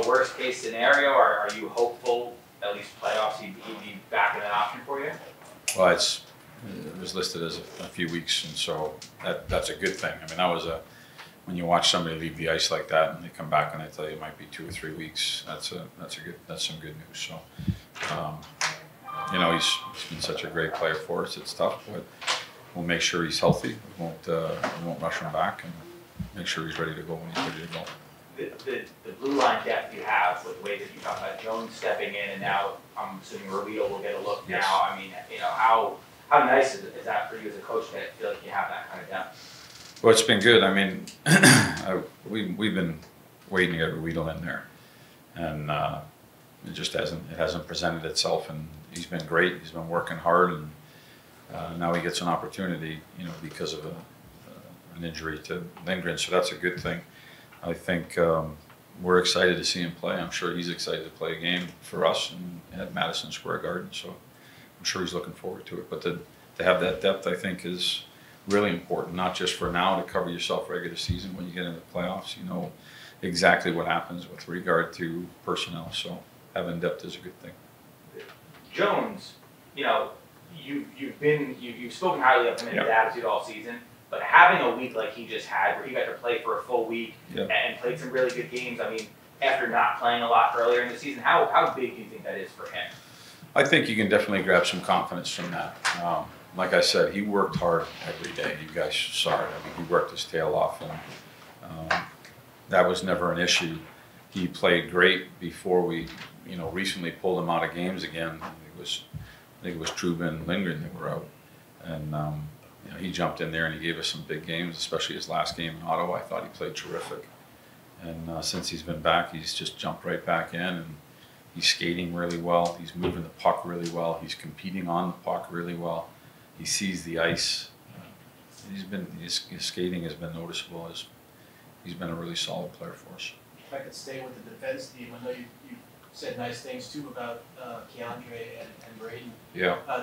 a worst case scenario, or are you hopeful at least playoffs he'd be back in an option for you? Well, it was listed as a few weeks, and so that's a good thing. I mean, that was when you watch somebody leave the ice like that and they come back and they tell you it might be 2 or 3 weeks. That's some good news. So, you know, he's been such a great player for us. It's tough, but we'll make sure he's healthy. We won't rush him back, and make sure he's ready to go when he's ready to go. The blue line depth you have with the way that you talk about Jones stepping in, and now I'm assuming Ruido will get a look Yes. now. I mean, you know, how nice is that for you as a coach to feel like you have that kind of depth? Well, it's been good. I mean, we've been waiting to get Ruido in there, and it just hasn't presented itself. And he's been great. He's been working hard, and now he gets an opportunity, you know, because of an injury to Lindgren. So that's a good thing. I think we're excited to see him play. I'm sure he's excited to play a game for us and at Madison Square Garden. So I'm sure he's looking forward to it. But to have that depth, I think, is really important, not just for now to cover yourself regular season. When you get into the playoffs, you know exactly what happens with regard to personnel. So having depth is a good thing. Jones, you know, you've spoken highly of him and his attitude all season. But having a week like he just had, where he got to play for a full week and played some really good games, I mean, after not playing a lot earlier in the season, how big do you think that is for him? I think you can definitely grab some confidence from that. Like I said, he worked hard every day. You guys saw it. I mean, he worked his tail off, and that was never an issue. He played great before we, you know, recently pulled him out of games again. I think it was Trouba and Lindgren that were out, and you know, he jumped in there and he gave us some big games, especially his last game in Ottawa. I thought he played terrific, and since he's been back, he's just jumped right back in, and he's skating really well. He's moving the puck really well. He's competing on the puck really well. He sees the ice. His skating has been noticeable. He's been a really solid player for us. If I could stay with the defense team, I know you said nice things too about Keandre and Braden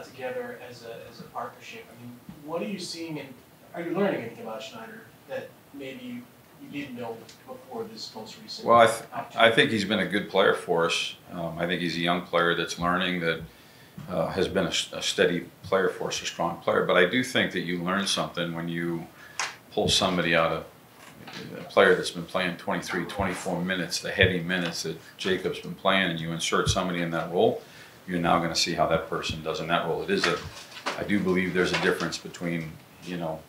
together as a partnership. I mean, what are you seeing, and are you learning anything about Schneider that maybe you didn't know before this most recent? Well, I think he's been a good player for us. I think he's a young player that's learning, that has been a steady player for us, a strong player. But I do think that you learn something when you pull somebody out of a player that's been playing 23, 24 minutes, the heavy minutes that Jacob's been playing, and you insert somebody in that role. You're now going to see how that person does in that role. I do believe there's a difference between, you know,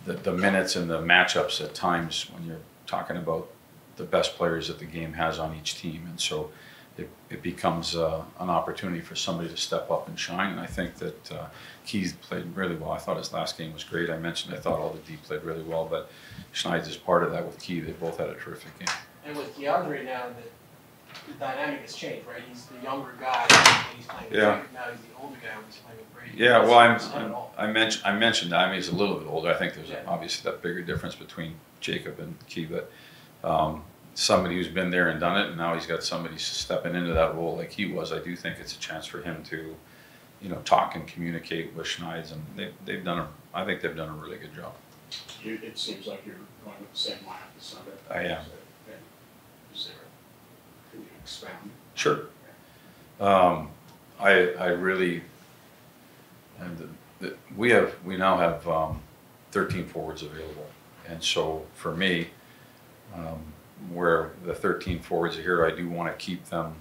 the minutes and the matchups at times when you're talking about the best players that the game has on each team. And so it becomes an opportunity for somebody to step up and shine. And I think that Keith played really well. I thought his last game was great. I thought all the D played really well, but Schneider's part of that with Keith. They both had a terrific game. And with Keandre now, the dynamic has changed, right? He's the younger guy, and he's playing with Jacob. Now he's the older guy when he's playing with Brady. Yeah, well, I mentioned that. I mean, he's a little bit older. I think there's obviously that bigger difference between Jacob and Keith, but somebody who's been there and done it, and now he's got somebody stepping into that role like he was. I do think it's a chance for him to, you know, talk and communicate with Schneider, and I think they've done a really good job. It seems like you're going with the same lineup as Sunday. I am. Can you expound? Sure. I really, and we now have 13 forwards available, and so for me, where the 13 forwards are here, I do want to keep them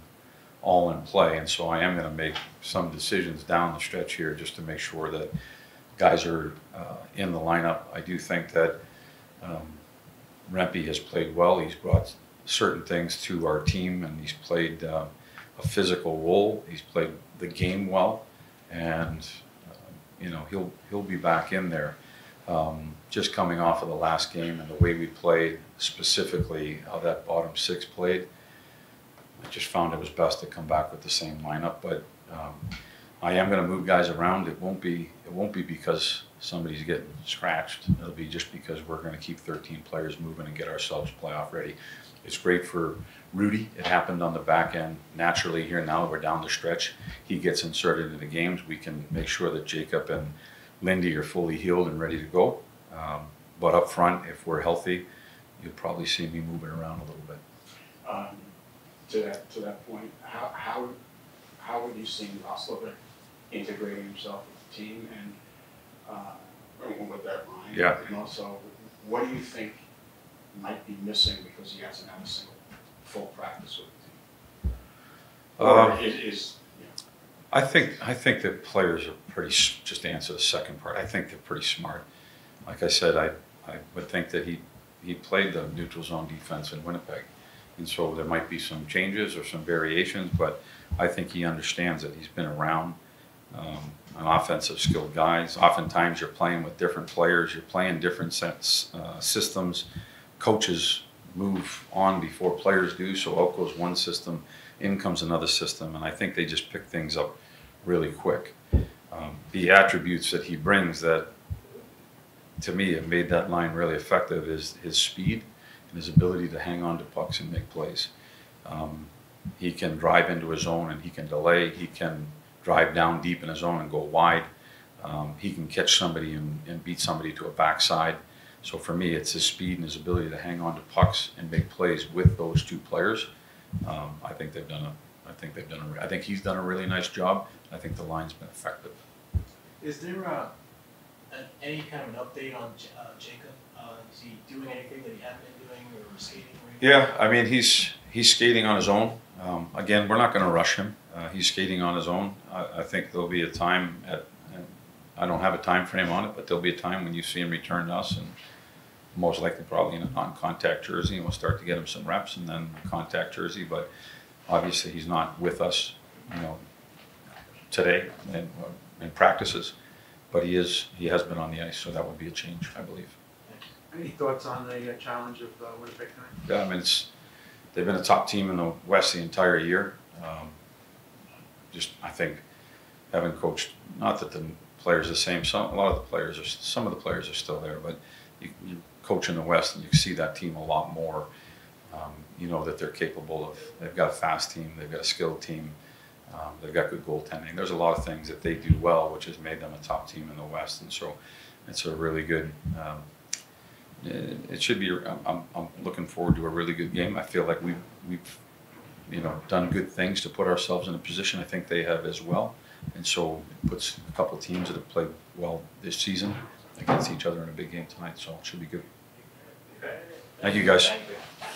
all in play, and so I am going to make some decisions down the stretch here just to make sure that guys are in the lineup. I do think that Rempe has played well. He's brought certain things to our team, and he's played a physical role. He's played the game well, and you know, he'll be back in there. Just coming off of the last game and the way we played, specifically how that bottom six played, I just found it was best to come back with the same lineup. But I am going to move guys around. It won't be because somebody's getting scratched. It'll be just because we're going to keep 13 players moving and get ourselves playoff ready. It's great for Rudy. It happened on the back end naturally here. Now we're down the stretch. He gets inserted into the games. We can make sure that Jacob and Lindy are fully healed and ready to go. But up front, if we're healthy, you'll probably see me moving around a little bit. to that point, how would you see Roslovic integrating himself with the team and with that line? Yeah. And also, what do you think might be missing because he hasn't had a single full practice with the team? Or is I think the players are pretty, just to answer the second part, I think they're pretty smart. Like I said, I would think that he played the neutral zone defense in Winnipeg. And so there might be some changes or some variations, but I think he understands it. He's been around an offensive skilled guys. Oftentimes you're playing with different players, you're playing different systems. Coaches move on before players do, so out goes one system, in comes another system, and I think they just pick things up really quick. The attributes that he brings that, to me, have made that line really effective is his speed and his ability to hang on to pucks and make plays. He can drive into his zone and he can delay. He can drive down deep in his zone and go wide. He can catch somebody and beat somebody to a backside. So for me, it's his speed and his ability to hang on to pucks and make plays with those two players. I think he's done a really nice job. I think the line's been effective. Is there any kind of an update on Jacob? Is he doing anything that he hadn't been doing, or skating? Or Yeah, I mean he's skating on his own. Again, we're not going to rush him. He's skating on his own. I think there'll be a time I don't have a time frame on it, but there'll be a time when you see him return to us, and most likely probably in a non-contact jersey, and we'll start to get him some reps, and then contact jersey. But obviously he's not with us, today in practices, but he has been on the ice, so that would be a change, I believe. Any thoughts on the challenge of Winnipeg tonight? Yeah, I mean they've been a top team in the West the entire year. I think having coached, not that the players are the same. Some of the players are still there, but you coach in the West and you see that team a lot more. You know that they're capable of. They've got a fast team. They've got a skilled team. They've got good goaltending. There's a lot of things that they do well, which has made them a top team in the West, and so it's a really good. It should be. I'm looking forward to a really good game. I feel like we've done good things to put ourselves in a position. I think they have as well, and so it puts a couple of teams that have played well this season against each other in a big game tonight. So it should be good. Thank you, guys. Thank you.